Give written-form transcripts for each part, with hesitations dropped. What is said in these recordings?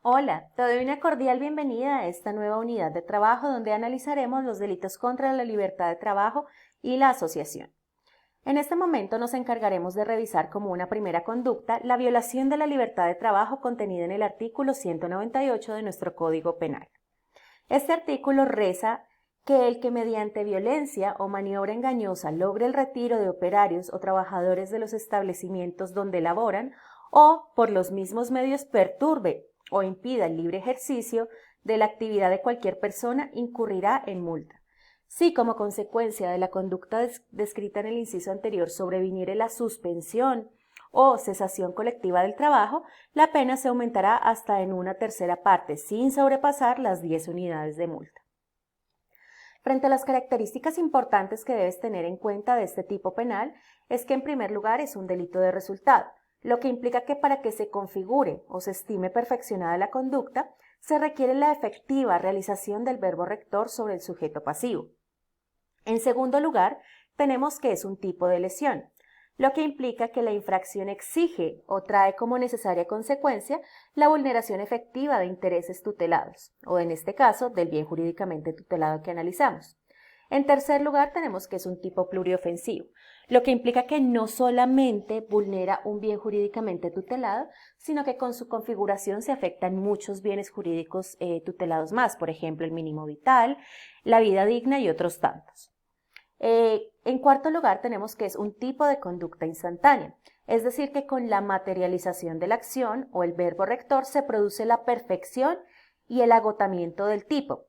Hola, te doy una cordial bienvenida a esta nueva unidad de trabajo donde analizaremos los delitos contra la libertad de trabajo y la asociación. En este momento nos encargaremos de revisar como una primera conducta la violación de la libertad de trabajo contenida en el artículo 198 de nuestro Código Penal. Este artículo reza que el que mediante violencia o maniobra engañosa logre el retiro de operarios o trabajadores de los establecimientos donde laboran o por los mismos medios perturbe o impida el libre ejercicio de la actividad de cualquier persona incurrirá en multa. Si como consecuencia de la conducta descrita en el inciso anterior sobreviniere la suspensión o cesación colectiva del trabajo, la pena se aumentará hasta en una tercera parte, sin sobrepasar las 10 unidades de multa. Frente a las características importantes que debes tener en cuenta de este tipo penal, es que en primer lugar es un delito de resultado, lo que implica que para que se configure o se estime perfeccionada la conducta, se requiere la efectiva realización del verbo rector sobre el sujeto pasivo. En segundo lugar, tenemos que es un tipo de lesión, lo que implica que la infracción exige o trae como necesaria consecuencia la vulneración efectiva de intereses tutelados, o en este caso, del bien jurídicamente tutelado que analizamos. En tercer lugar, tenemos que es un tipo pluriofensivo, lo que implica que no solamente vulnera un bien jurídicamente tutelado, sino que con su configuración se afectan muchos bienes jurídicos tutelados más, por ejemplo, el mínimo vital, la vida digna y otros tantos. En cuarto lugar, tenemos que es un tipo de conducta instantánea, es decir, que con la materialización de la acción o el verbo rector se produce la perfección y el agotamiento del tipo,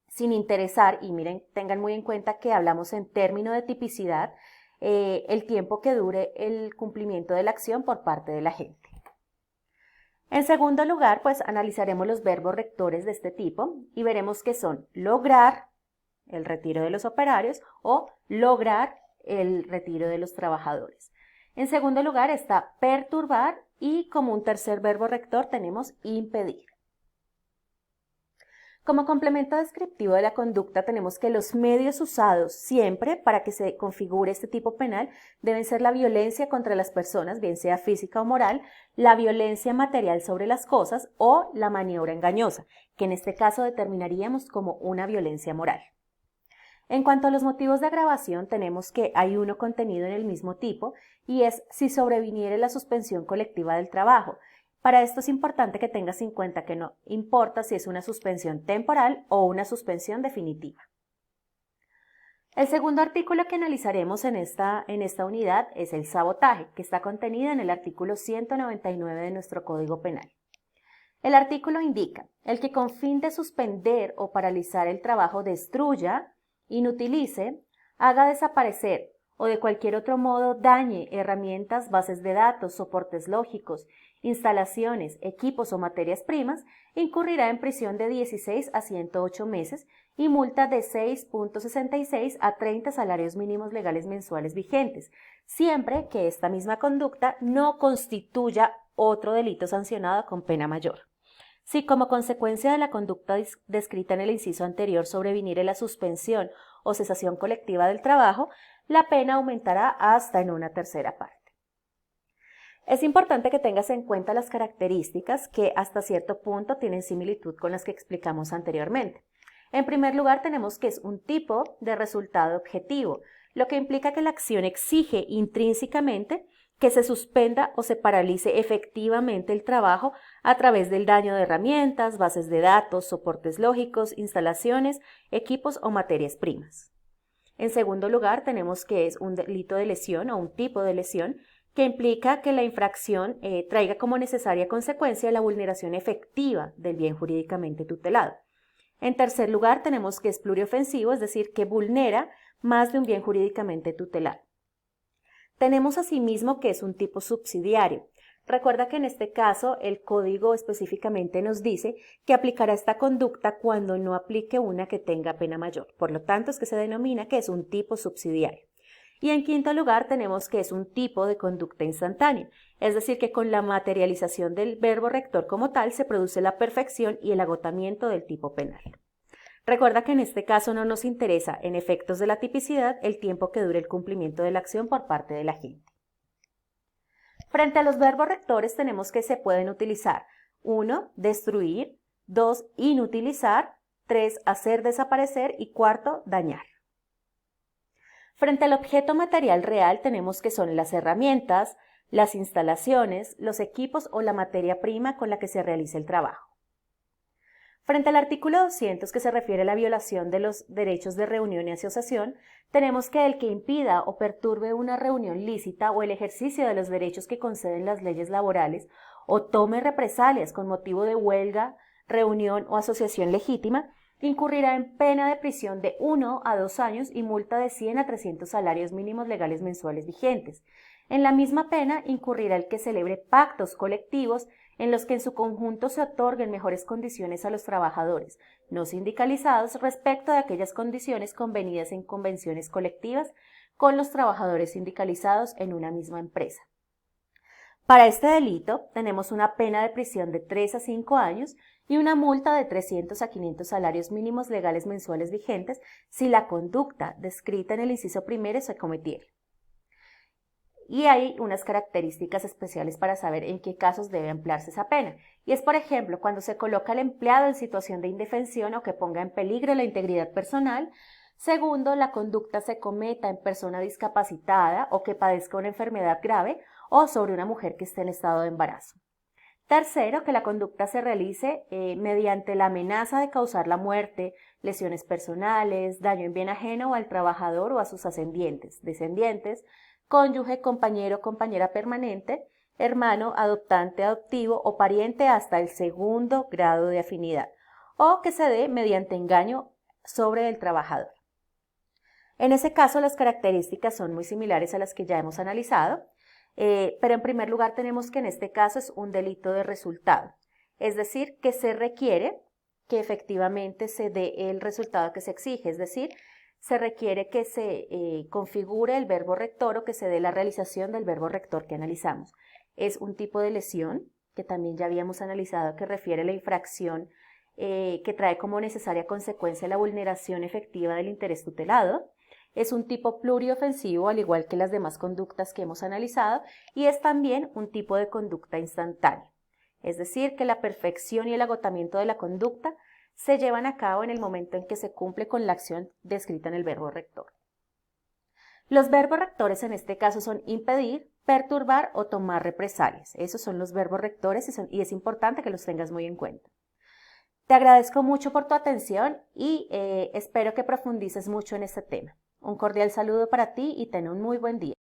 sin interesar, y miren, tengan muy en cuenta que hablamos en términos de tipicidad, el tiempo que dure el cumplimiento de la acción por parte del agente. En segundo lugar, pues analizaremos los verbos rectores de este tipo y veremos que son lograr, el retiro de los operarios, o lograr el retiro de los trabajadores. En segundo lugar está perturbar y como un tercer verbo rector tenemos impedir. Como complemento descriptivo de la conducta tenemos que los medios usados siempre para que se configure este tipo penal deben ser la violencia contra las personas, bien sea física o moral, la violencia material sobre las cosas o la maniobra engañosa, que en este caso determinaríamos como una violencia moral. En cuanto a los motivos de agravación, tenemos que hay uno contenido en el mismo tipo y es si sobreviniere la suspensión colectiva del trabajo. Para esto es importante que tengas en cuenta que no importa si es una suspensión temporal o una suspensión definitiva. El segundo artículo que analizaremos en esta unidad es el sabotaje, que está contenido en el artículo 199 de nuestro Código Penal. El artículo indica, el que con fin de suspender o paralizar el trabajo destruya, inutilice, haga desaparecer o de cualquier otro modo dañe herramientas, bases de datos, soportes lógicos, instalaciones, equipos o materias primas, incurrirá en prisión de 16 a 108 meses y multa de 6.66 a 30 salarios mínimos legales mensuales vigentes, siempre que esta misma conducta no constituya otro delito sancionado con pena mayor. Si como consecuencia de la conducta descrita en el inciso anterior sobreviniere la suspensión o cesación colectiva del trabajo, la pena aumentará hasta en una tercera parte. Es importante que tengas en cuenta las características que hasta cierto punto tienen similitud con las que explicamos anteriormente. En primer lugar, tenemos que es un tipo de resultado objetivo, lo que implica que la acción exige intrínsecamente que se suspenda o se paralice efectivamente el trabajo a través del daño de herramientas, bases de datos, soportes lógicos, instalaciones, equipos o materias primas. En segundo lugar, tenemos que es un delito de lesión o un tipo de lesión que implica que la infracción traiga como necesaria consecuencia la vulneración efectiva del bien jurídicamente tutelado. En tercer lugar, tenemos que es pluriofensivo, es decir, que vulnera más de un bien jurídicamente tutelado. Tenemos asimismo que es un tipo subsidiario. Recuerda que en este caso el código específicamente nos dice que aplicará esta conducta cuando no aplique una que tenga pena mayor. Por lo tanto, es que se denomina que es un tipo subsidiario. Y en quinto lugar tenemos que es un tipo de conducta instantánea, es decir, que con la materialización del verbo rector como tal se produce la perfección y el agotamiento del tipo penal. Recuerda que en este caso no nos interesa, en efectos de la tipicidad, el tiempo que dure el cumplimiento de la acción por parte del agente. Frente a los verbos rectores tenemos que se pueden utilizar 1, destruir, 2, inutilizar, 3, hacer desaparecer y 4, dañar. Frente al objeto material real tenemos que son las herramientas, las instalaciones, los equipos o la materia prima con la que se realiza el trabajo. Frente al artículo 200, que se refiere a la violación de los derechos de reunión y asociación, tenemos que el que impida o perturbe una reunión lícita o el ejercicio de los derechos que conceden las leyes laborales o tome represalias con motivo de huelga, reunión o asociación legítima, incurrirá en pena de prisión de 1 a 2 años y multa de 100 a 300 salarios mínimos legales mensuales vigentes. En la misma pena incurrirá el que celebre pactos colectivos en los que en su conjunto se otorguen mejores condiciones a los trabajadores no sindicalizados respecto de aquellas condiciones convenidas en convenciones colectivas con los trabajadores sindicalizados en una misma empresa. Para este delito tenemos una pena de prisión de 3 a 5 años y una multa de 300 a 500 salarios mínimos legales mensuales vigentes si la conducta descrita en el inciso primero se cometiera. Y hay unas características especiales para saber en qué casos debe emplearse esa pena. Y es, por ejemplo, cuando se coloca al empleado en situación de indefensión o que ponga en peligro la integridad personal. Segundo, la conducta se cometa en persona discapacitada o que padezca una enfermedad grave o sobre una mujer que esté en estado de embarazo. Tercero, que la conducta se realice mediante la amenaza de causar la muerte, lesiones personales, daño en bien ajeno o al trabajador o a sus ascendientes, descendientes, cónyuge, compañero, compañera permanente, hermano, adoptante, adoptivo o pariente hasta el segundo grado de afinidad, o que se dé mediante engaño sobre el trabajador. En ese caso, las características son muy similares a las que ya hemos analizado, pero en primer lugar tenemos que en este caso es un delito de resultado, es decir, que se requiere que efectivamente se dé el resultado que se exige, es decir, se requiere que se configure el verbo rector o que se dé la realización del verbo rector que analizamos. Es un tipo de lesión que también ya habíamos analizado que refiere a la infracción que trae como necesaria consecuencia la vulneración efectiva del interés tutelado. Es un tipo pluriofensivo al igual que las demás conductas que hemos analizado y es también un tipo de conducta instantánea. Es decir, que la perfección y el agotamiento de la conducta se llevan a cabo en el momento en que se cumple con la acción descrita en el verbo rector. Los verbos rectores en este caso son impedir, perturbar o tomar represalias. Esos son los verbos rectores y es importante que los tengas muy en cuenta. Te agradezco mucho por tu atención y espero que profundices mucho en este tema. Un cordial saludo para ti y ten un muy buen día.